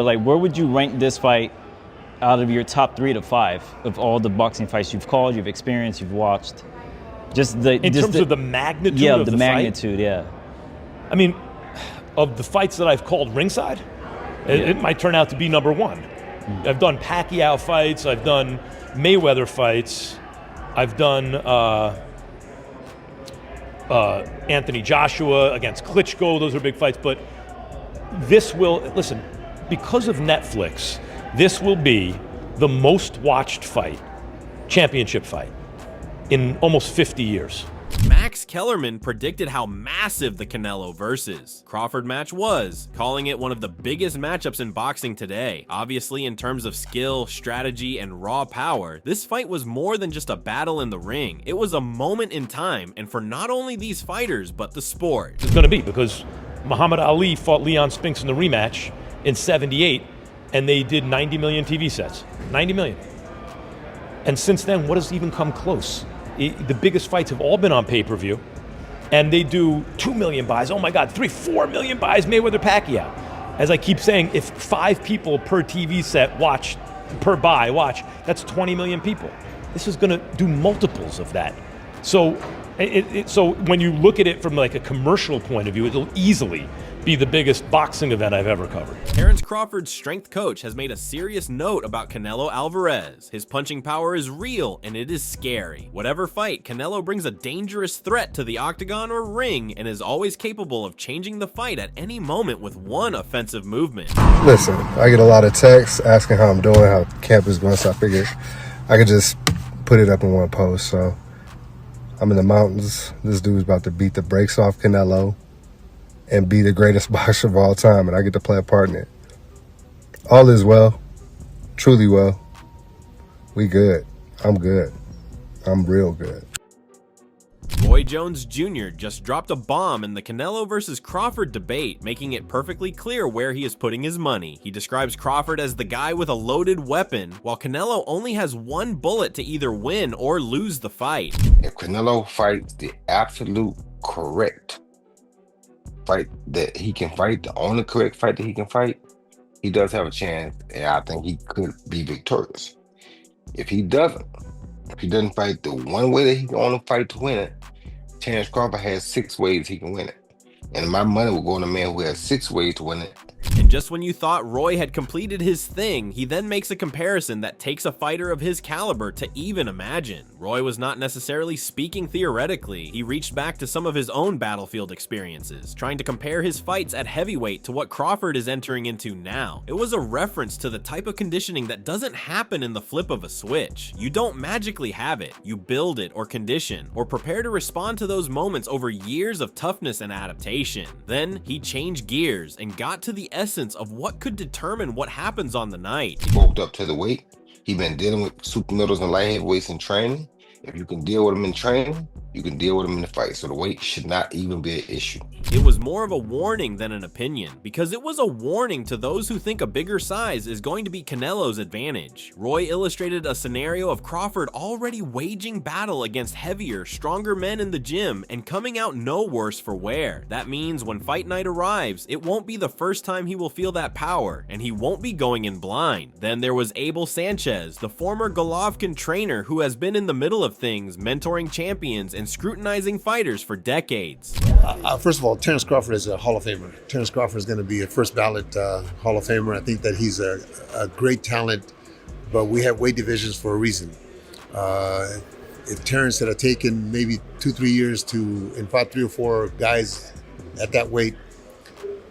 but like, where would you rank this fight out of your top 3 to 5 of all the boxing fights you've called, you've experienced, you've watched? In terms of the magnitude of the magnitude, fight? yeah. I mean, of the fights that I've called ringside, it might turn out to be number 1. I've done Pacquiao fights, I've done Mayweather fights, I've done Anthony Joshua against Klitschko. Those are big fights, but this will, listen, because of Netflix, this will be the most watched fight, championship fight, in almost 50 years. Max Kellerman predicted how massive the Canelo versus Crawford match was, calling it one of the biggest matchups in boxing today. Obviously, in terms of skill, strategy, and raw power, this fight was more than just a battle in the ring. It was a moment in time, and for not only these fighters, but the sport. It's going to be, because Muhammad Ali fought Leon Spinks in the rematch in '78, and they did 90 million TV sets. 90 million. And since then, what has even come close? The biggest fights have all been on pay-per-view, and they do 2 million buys. Oh my God, 4 million buys, Mayweather Pacquiao. As I keep saying, if 5 people per TV set watch, that's 20 million people. This is gonna do multiples of that. So, so when you look at it from like a commercial point of view, it'll easily be the biggest boxing event I've ever covered. Terence Crawford's strength coach has made a serious note about Canelo Alvarez. His punching power is real, and it is scary. Whatever fight, Canelo brings a dangerous threat to the octagon or ring and is always capable of changing the fight at any moment with one offensive movement. Listen, I get a lot of texts asking how I'm doing, how camp is going, so I figured I could just put it up in one post. So I'm in the mountains. This dude's about to beat the brakes off Canelo and be the greatest boxer of all time, and I get to play a part in it. All is well, truly well. We good. I'm good. I'm real good. Roy Jones Jr. just dropped a bomb in the Canelo versus Crawford debate, making it perfectly clear where he is putting his money. He describes Crawford as the guy with a loaded weapon, while Canelo only has one bullet to either win or lose the fight. If Canelo fights the absolute correct fight that he can fight, the only correct fight that he can fight, he does have a chance, and I think he could be victorious. If he doesn't fight the one way that he can only fight to win it, Terence Crawford has 6 ways he can win it. And my money will go on a man who has 6 ways to win it. And just when you thought Roy had completed his thing, he then makes a comparison that takes a fighter of his caliber to even imagine. Roy was not necessarily speaking theoretically. He reached back to some of his own battlefield experiences, trying to compare his fights at heavyweight to what Crawford is entering into now. It was a reference to the type of conditioning that doesn't happen in the flip of a switch. You don't magically have it. You build it or condition, or prepare to respond to those moments over years of toughness and adaptation. Then he changed gears and got to the essence of what could determine what happens on the night. He bulked up to the weight. He's been dealing with super middles and light heavyweights in training. If you can deal with him in training, you can deal with him in the fight. So the weight should not even be an issue. It was more of a warning than an opinion, because it was a warning to those who think a bigger size is going to be Canelo's advantage. Roy illustrated a scenario of Crawford already waging battle against heavier, stronger men in the gym and coming out no worse for wear. That means when fight night arrives, it won't be the first time he will feel that power, and he won't be going in blind. Then there was Abel Sanchez, the former Golovkin trainer who has been in the middle of things, mentoring champions and scrutinizing fighters for decades. First of all, Terence Crawford is a Hall of Famer. Terence Crawford is going to be a first ballot Hall of Famer. I think that he's a great talent, but we have weight divisions for a reason. If Terence had taken maybe 2-3 years and fought 3 or 4 guys at that weight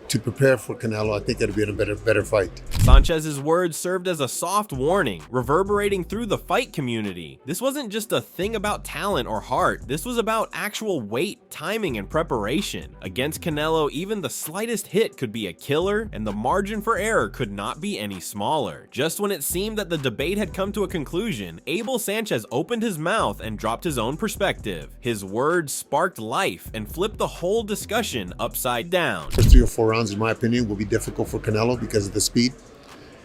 to prepare for Canelo, I think it would be a better fight. Sanchez's words served as a soft warning, reverberating through the fight community. This wasn't just a thing about talent or heart. This was about actual weight, timing, and preparation. Against Canelo, even the slightest hit could be a killer, and the margin for error could not be any smaller. Just when it seemed that the debate had come to a conclusion, Abel Sanchez opened his mouth and dropped his own perspective. His words sparked life and flipped the whole discussion upside down. First 3 or 4 rounds, in my opinion, will be difficult for Canelo because of the speed.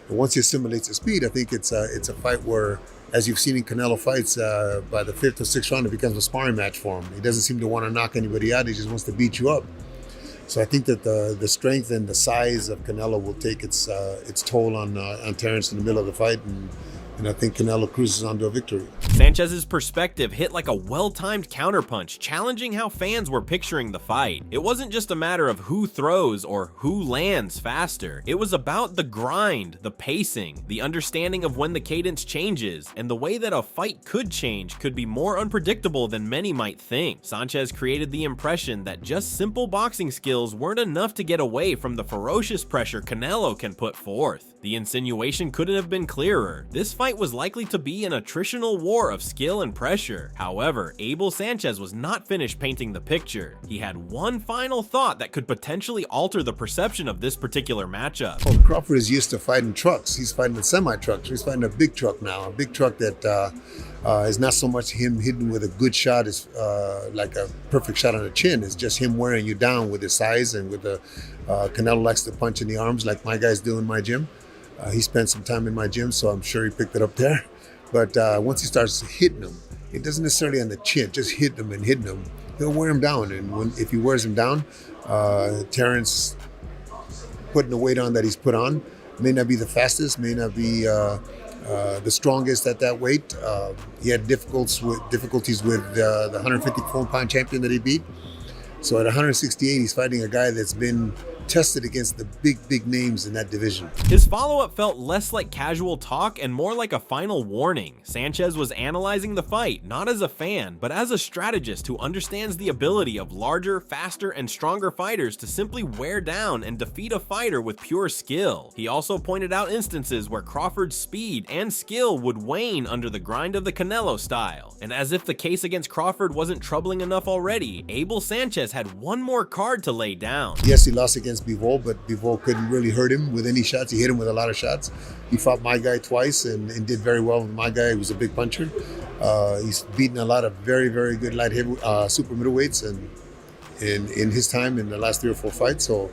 And once he assimilates the speed, I think it's a fight where, as you've seen in Canelo fights, by the 5th or 6th round, it becomes a sparring match for him. He doesn't seem to want to knock anybody out. He just wants to beat you up. So I think that the strength and the size of Canelo will take its toll on Terence in the middle of the fight, and I think Canelo cruises onto a victory. Sanchez's perspective hit like a well-timed counterpunch, challenging how fans were picturing the fight. It wasn't just a matter of who throws or who lands faster. It was about the grind, the pacing, the understanding of when the cadence changes, and the way that a fight could change could be more unpredictable than many might think. Sanchez created the impression that just simple boxing skills weren't enough to get away from the ferocious pressure Canelo can put forth. The insinuation couldn't have been clearer. This fight was likely to be an attritional war of skill and pressure. However, Abel Sanchez was not finished painting the picture. He had one final thought that could potentially alter the perception of this particular matchup. Well, Crawford is used to fighting trucks. He's fighting a semi-truck. He's fighting a big truck now. A big truck that is not so much him hitting with a good shot, is like a perfect shot on the chin. It's just him wearing you down with his size and with the Canelo likes to punch in the arms like my guys do in my gym. He spent some time in my gym, so I'm sure he picked it up there. But once he starts hitting him, it doesn't necessarily on the chin, just hitting him and hitting him, he'll wear him down. And if he wears him down, Terence putting the weight on that he's put on may not be the fastest, may not be the strongest at that weight. He had difficulties with the 154-pound champion that he beat. So at 168, he's fighting a guy that's been tested against the big names in that division. His follow-up felt less like casual talk and more like a final warning. Sanchez was analyzing the fight, not as a fan, but as a strategist who understands the ability of larger, faster, and stronger fighters to simply wear down and defeat a fighter with pure skill. He also pointed out instances where Crawford's speed and skill would wane under the grind of the Canelo style. And as if the case against Crawford wasn't troubling enough already, Abel Sanchez had one more card to lay down. Yes, he lost against Bivol, but Bivol couldn't really hurt him with any shots. He hit him with a lot of shots. He fought my guy twice and did very well with my guy. He was a big puncher. He's beaten a lot of very good light heavy, super middleweights and in his time in the last 3 or 4 fights. So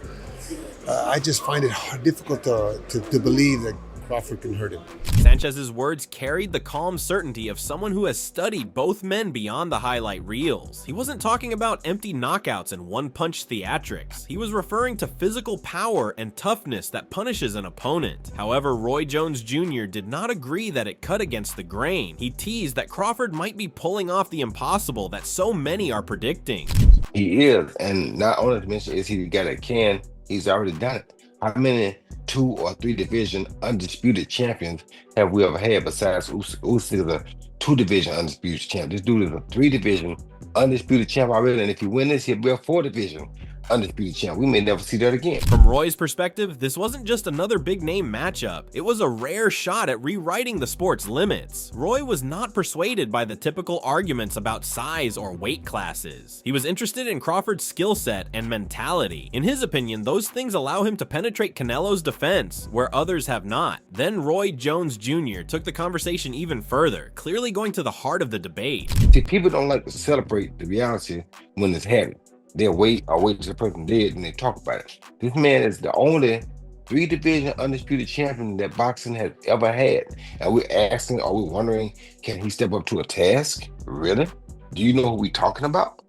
I just find it difficult to believe that Crawford can hurt him. Sanchez's words carried the calm certainty of someone who has studied both men beyond the highlight reels. He wasn't talking about empty knockouts and one-punch theatrics. He was referring to physical power and toughness that punishes an opponent. However, Roy Jones Jr. did not agree that it cut against the grain. He teased that Crawford might be pulling off the impossible that so many are predicting. He is, and not only to mention is he the guy that can, he's already done it. How many 2 or 3 division undisputed champions have we ever had besides Usyk is a 2 division undisputed champ? This dude is a 3 division undisputed champ already, and if he win this, he'll be a 4 division undisputed champ. We may never see that again. From Roy's perspective, this wasn't just another big name matchup. It was a rare shot at rewriting the sport's limits. Roy was not persuaded by the typical arguments about size or weight classes. He was interested in Crawford's skill set and mentality. In his opinion, those things allow him to penetrate Canelo's defense, where others have not. Then Roy Jones Jr. took the conversation even further, clearly going to the heart of the debate. See, people don't like to celebrate the reality when it's happening. They'll wait or wait till the person dead and they talk about it. This man is the only 3 division undisputed champion that boxing has ever had. And we're asking, are we wondering, can he step up to a task? Really? Do you know who we're talking about?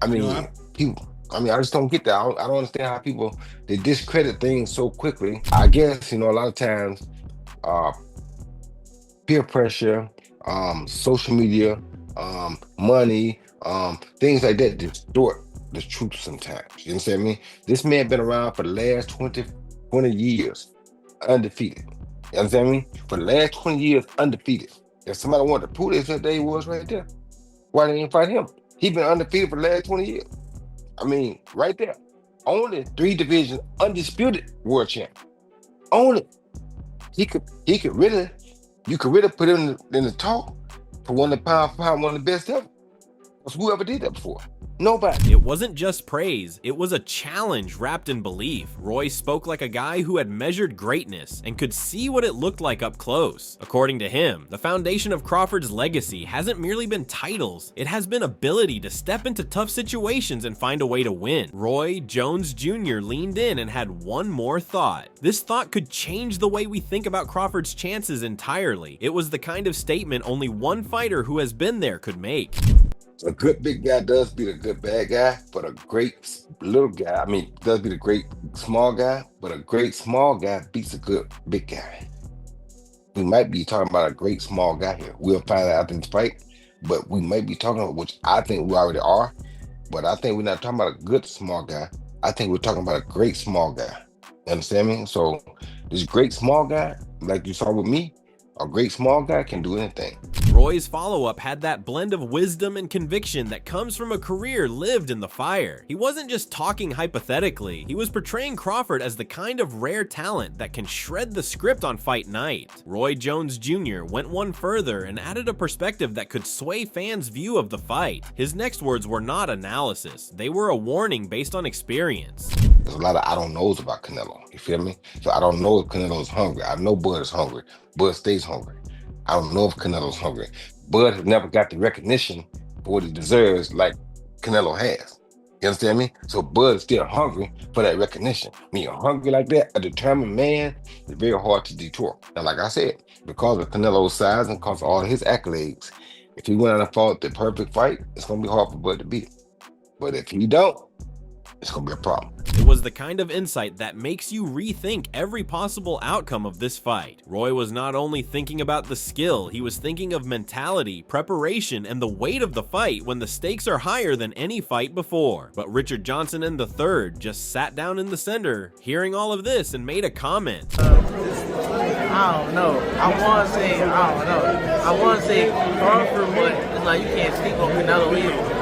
I mean, people. I mean, I just don't get that. I don't understand how people, they discredit things so quickly. I guess, a lot of times, peer pressure, social media, money, things like that distort the truth sometimes. You understand me? This man been around for the last 20 years, undefeated. You understand me? For the last 20 years, undefeated. If somebody wanted to prove this, that day was right there. Why they didn't fight him? He been undefeated for the last 20 years. I mean, right there. Only 3 division undisputed world champ. Only. You could really put him in the talk for one of the pound for pound, one of the best ever. Who ever did that before? Nobody. It wasn't just praise, it was a challenge wrapped in belief. Roy spoke like a guy who had measured greatness and could see what it looked like up close. According to him, the foundation of Crawford's legacy hasn't merely been titles, it has been ability to step into tough situations and find a way to win. Roy Jones Jr. leaned in and had one more thought. This thought could change the way we think about Crawford's chances entirely. It was the kind of statement only one fighter who has been there could make. A good big guy does beat a good bad guy, but a great little guy, I mean, does beat a great small guy, but a great small guy beats a good big guy. We might be talking about a great small guy here. We'll find out in this fight, but we might be talking about, which I think we already are, but I think we're not talking about a good small guy. I think we're talking about a great small guy. You understand me? So this great small guy, like you saw with me, a great small guy can do anything. Roy's follow-up had that blend of wisdom and conviction that comes from a career lived in the fire. He wasn't just talking hypothetically, he was portraying Crawford as the kind of rare talent that can shred the script on fight night. Roy Jones Jr. went one further and added a perspective that could sway fans' view of the fight. His next words were not analysis, they were a warning based on experience. There's a lot of I don't knows about Canelo, you feel me? So I don't know if Canelo's hungry. I know Bud is hungry. Bud stays hungry. I don't know if Canelo's hungry. Bud has never got the recognition for what he deserves like Canelo has. You understand me? So Bud is still hungry for that recognition. When you're hungry like that, a determined man, it's very hard to detour. Now, like I said, because of Canelo's size and because of all his accolades, if he went out and fought the perfect fight, it's going to be hard for Bud to beat him. But if he don't, it's going to be a problem. It was the kind of insight that makes you rethink every possible outcome of this fight. Roy was not only thinking about the skill, he was thinking of mentality, preparation, and the weight of the fight when the stakes are higher than any fight before. But Richard Johnson III just sat down in the center, hearing all of this, and made a comment. I don't know. I want to say Crawford, but it's like you can't speak on Canelo either.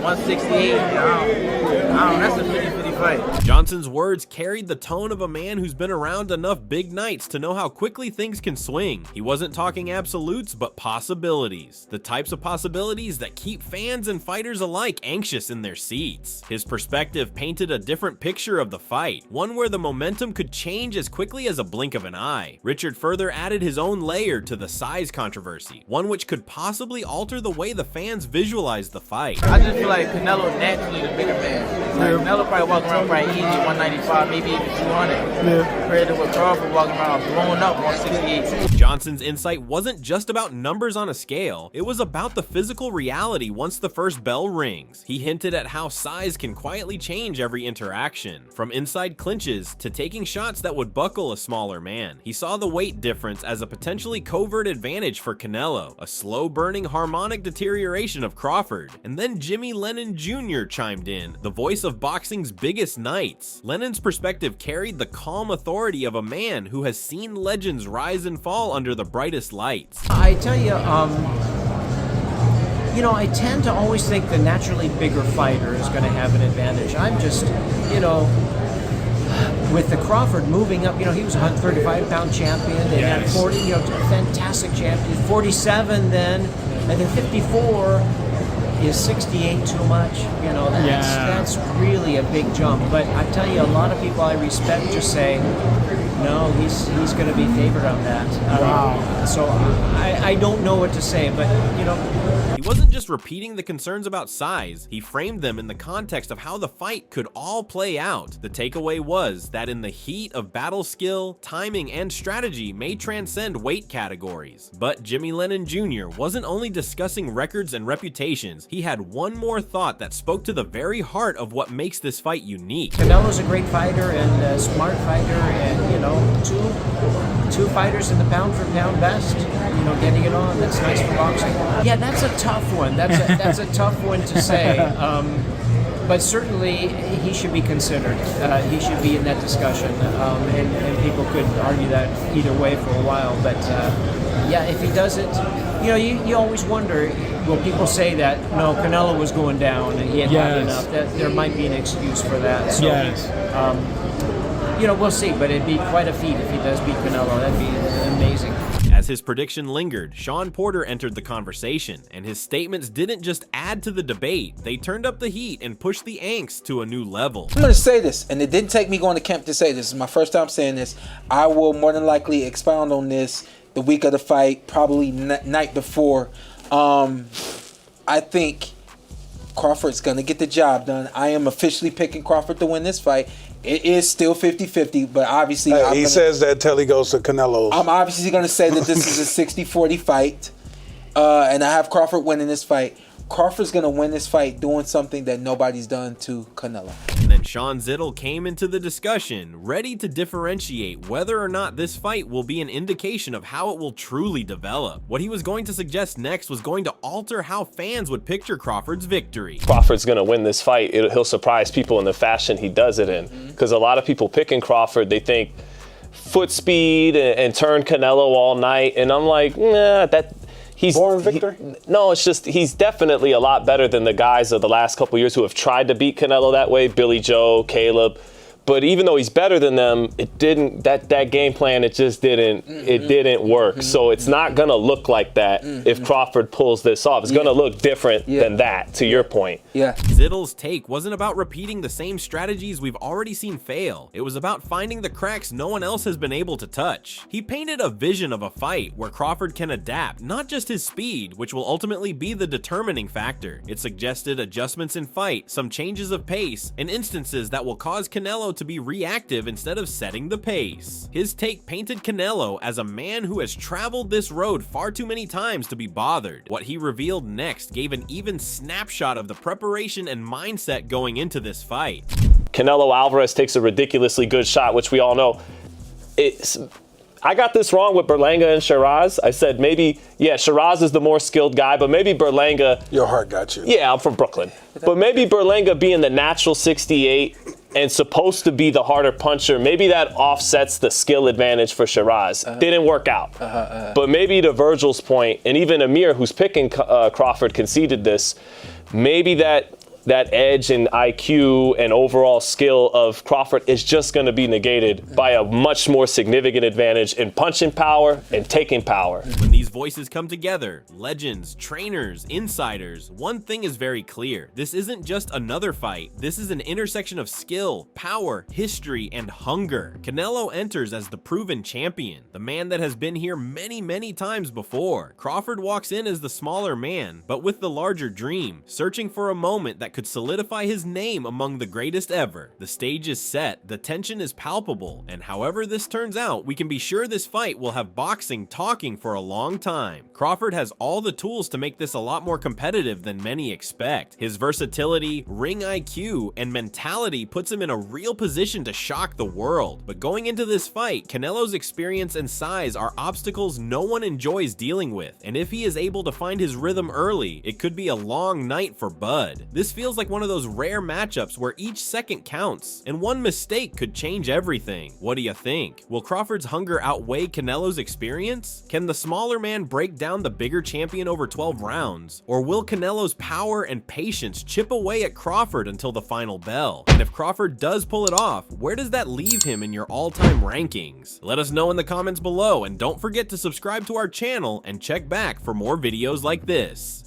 168, that's a 50-50 fight. Johnson's words carried the tone of a man who's been around enough big nights to know how quickly things can swing. He wasn't talking absolutes, but possibilities. The types of possibilities that keep fans and fighters alike anxious in their seats. His perspective painted a different picture of the fight, one where the momentum could change as quickly as a blink of an eye. Richard further added his own layer to the size controversy, one which could possibly alter the way the fans visualize the fight. I just feel like Canelo naturally the bigger man. Like Canelo probably walking around probably easy 195, maybe even 200. Compared to what Crawford walking around blowing up 168. Johnson's insight wasn't just about numbers on a scale, it was about the physical reality once the first bell rings. He hinted at how size can quietly change every interaction, from inside clinches to taking shots that would buckle a smaller man. He saw the weight difference as a potentially covert advantage for Canelo, a slow-burning harmonic deterioration of Crawford. And then Jimmy Lennon Jr. chimed in, the voice of boxing's biggest nights. Lennon's perspective carried the calm authority of a man who has seen legends rise and fall under the brightest lights. I tell you, I tend to always think the naturally bigger fighter is going to have an advantage. I'm just, with the Crawford moving up, he was a 135-pound champion, and had 40, fantastic champion, 47 then, and then 54. Is 68 too much? That's really a big jump. But I tell you, a lot of people I respect just say, no, he's going to be favored on that. Wow. So I don't know what to say, but He wasn't just repeating the concerns about size, he framed them in the context of how the fight could all play out. The takeaway was that in the heat of battle skill, timing, and strategy may transcend weight categories. But Jimmy Lennon Jr. wasn't only discussing records and reputations, he had one more thought that spoke to the very heart of what makes this fight unique. Canelo's a great fighter and a smart fighter, and two fighters in the pound for pound best. Getting it on. That's nice for boxing. Yeah, that's a tough one. That's a tough one to say. But certainly he should be considered. He should be in that discussion, and people could argue that either way for a while. But if he does it, you always wonder. Will people say that no, Canelo was going down and he had had enough? That there might be an excuse for that. So, we'll see. But it'd be quite a feat if he does beat Canelo. That'd be amazing. As his prediction lingered, Sean Porter entered the conversation, and his statements didn't just add to the debate, they turned up the heat and pushed the angst to a new level. I'm going to say this, and it didn't take me going to camp to say this. This is my first time saying this. I will more than likely expound on this the week of the fight, probably night before. I think Crawford's going to get the job done. I am officially picking Crawford to win this fight. It is still 50-50, but obviously... he says that till he goes to Canelo. I'm obviously going to say that this is a 60-40 fight, and I have Crawford winning this fight. Crawford's gonna win this fight doing something that nobody's done to Canelo. And then Sean Zittel came into the discussion, ready to differentiate whether or not this fight will be an indication of how it will truly develop. What he was going to suggest next was going to alter how fans would picture Crawford's victory. Crawford's going to win this fight. He'll surprise people in the fashion he does it in. Because a lot of people picking Crawford, they think foot speed and turn Canelo all night. And I'm like, nah, he's born victor? No, it's just he's definitely a lot better than the guys of the last couple years who have tried to beat Canelo that way, Billy Joe, Caleb. But even though he's better than them, it didn't that game plan, it just didn't work. So it's not gonna look like that if Crawford pulls this off. It's gonna look different than that, to your point. Yeah. Zittel's take wasn't about repeating the same strategies we've already seen fail. It was about finding the cracks no one else has been able to touch. He painted a vision of a fight where Crawford can adapt, not just his speed, which will ultimately be the determining factor. It suggested adjustments in fight, some changes of pace, and instances that will cause Canelo to be reactive instead of setting the pace. His take painted Canelo as a man who has traveled this road far too many times to be bothered. What he revealed next gave an even snapshot of the preparation and mindset going into this fight. Canelo Alvarez takes a ridiculously good shot, which we all know. I got this wrong with Berlanga and Shiraz. I said maybe, yeah, Shiraz is the more skilled guy, but maybe Berlanga. Your heart got you. Yeah, I'm from Brooklyn. But maybe Berlanga being the natural 68 and supposed to be the harder puncher, maybe that offsets the skill advantage for Shiraz. Didn't work out. But maybe to Virgil's point, and even Amir, who's picking Crawford, conceded this, maybe that edge and IQ and overall skill of Crawford is just going to be negated by a much more significant advantage in punching power and taking power. When these voices come together, legends, trainers, insiders, one thing is very clear. This isn't just another fight. This is an intersection of skill, power, history, and hunger. Canelo enters as the proven champion, the man that has been here many, many times before. Crawford walks in as the smaller man, but with the larger dream, searching for a moment that could solidify his name among the greatest ever. The stage is set, the tension is palpable, and however this turns out, we can be sure this fight will have boxing talking for a long time. Crawford has all the tools to make this a lot more competitive than many expect. His versatility, ring IQ, and mentality puts him in a real position to shock the world. But going into this fight, Canelo's experience and size are obstacles no one enjoys dealing with, and if he is able to find his rhythm early, it could be a long night for Bud. This feels like one of those rare matchups where each second counts, and one mistake could change everything. What do you think? Will Crawford's hunger outweigh Canelo's experience? Can the smaller man break down the bigger champion over 12 rounds? Or will Canelo's power and patience chip away at Crawford until the final bell? And if Crawford does pull it off, where does that leave him in your all-time rankings? Let us know in the comments below, and don't forget to subscribe to our channel and check back for more videos like this.